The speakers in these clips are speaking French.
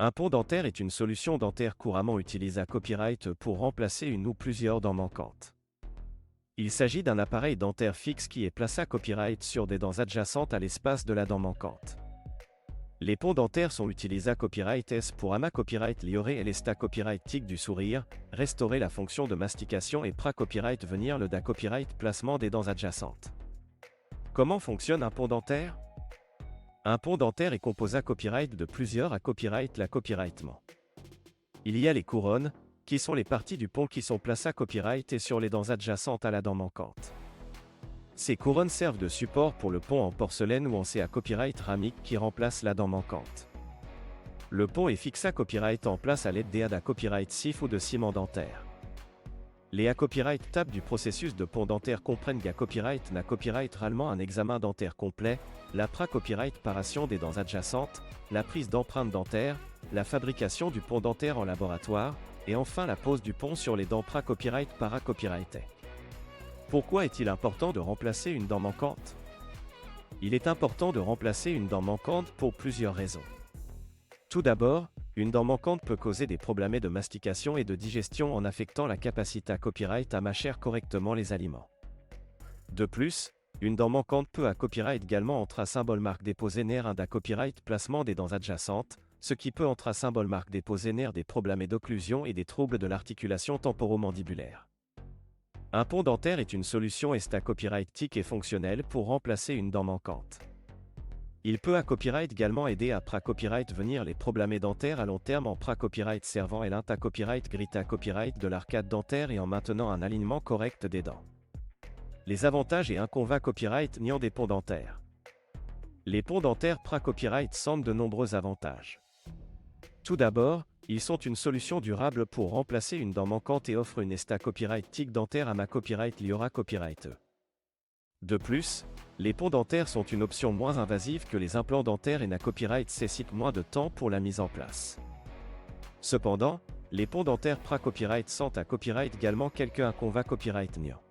Un pont dentaire est une solution dentaire couramment utilisée à copyright pour remplacer une ou plusieurs dents manquantes. Il s'agit d'un appareil dentaire fixe qui est placé à copyright sur des dents adjacentes à l'espace de la dent manquante. Les ponts dentaires sont utilisés à copyright S pour ama copyright lioré et l'esta copyright tic du sourire, restaurer la fonction de mastication et pra copyright venir le da copyright placement des dents adjacentes. Comment fonctionne un pont dentaire? Un pont dentaire est composé à copyright de plusieurs à copyright la copyrightement. Il y a les couronnes, qui sont les parties du pont qui sont placées à copyright et sur les dents adjacentes à la dent manquante. Ces couronnes servent de support pour le pont en porcelaine ou en C à copyright ramique qui remplace la dent manquante. Le pont est fixé à copyright en place à l'aide des à copyright sif ou de ciment dentaire. Les à copyright tables du processus de pont dentaire comprennent à copyright na copyright rallement un examen dentaire complet, la pra copyright paration des dents adjacentes, la prise d'empreintes dentaires, la fabrication du pont dentaire en laboratoire, et enfin la pose du pont sur les dents pra copyright para copyrighté. Pourquoi est-il important de remplacer une dent manquante? Il est important de remplacer une dent manquante pour plusieurs raisons. Tout d'abord, une dent manquante peut causer des problèmes de mastication et de digestion en affectant la capacité à copyright à mâcher correctement les aliments. De plus, une dent manquante peut à copyright également entrer à symbole marque déposé nerf un da copyright placement des dents adjacentes, ce qui peut entrer à symbole marque déposé nerf des problèmes d'occlusion et des troubles de l'articulation temporomandibulaire. Un pont dentaire est une solution esta copyright tic et fonctionnelle pour remplacer une dent manquante. Il peut à copyright également aider à pra copyright venir les problèmes dentaires à long terme en pra copyright servant et l'inta copyright grita copyright de l'arcade dentaire et en maintenant un alignement correct des dents. Les avantages et inconvénients copyright niant des ponts dentaires. Les ponts dentaires pra copyright sentent de nombreux avantages. Tout d'abord, ils sont une solution durable pour remplacer une dent manquante et offrent une esta copyright tic dentaire à ma copyright liora copyright. De plus, les ponts dentaires sont une option moins invasive que les implants dentaires et na copyright nécessitent moins de temps pour la mise en place. Cependant, les ponts dentaires pra copyright sentent à copyright également quelques inconvénients copyright niant.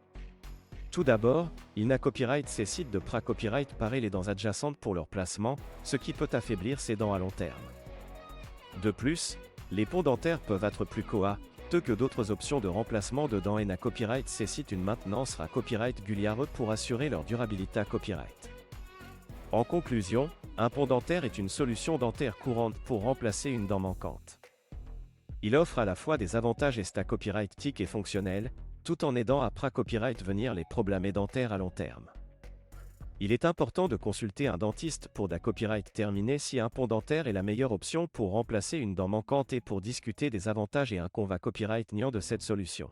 Tout d'abord, il n'a copyright nécessite de pra copyright parer les dents adjacentes pour leur placement, ce qui peut affaiblir ces dents à long terme. De plus, les ponts dentaires peuvent être plus coûteux que d'autres options de remplacement de dents et na copyright nécessite une maintenance à copyright régulière pour assurer leur durabilité à copyright. En conclusion, un pont dentaire est une solution dentaire courante pour remplacer une dent manquante. Il offre à la fois des avantages esta copyright tic et fonctionnels, tout en aidant à pra copyright venir les problèmes dentaires à long terme. Il est important de consulter un dentiste pour da copyright terminé si un pont dentaire est la meilleure option pour remplacer une dent manquante et pour discuter des avantages et inconvénients copyright niant de cette solution.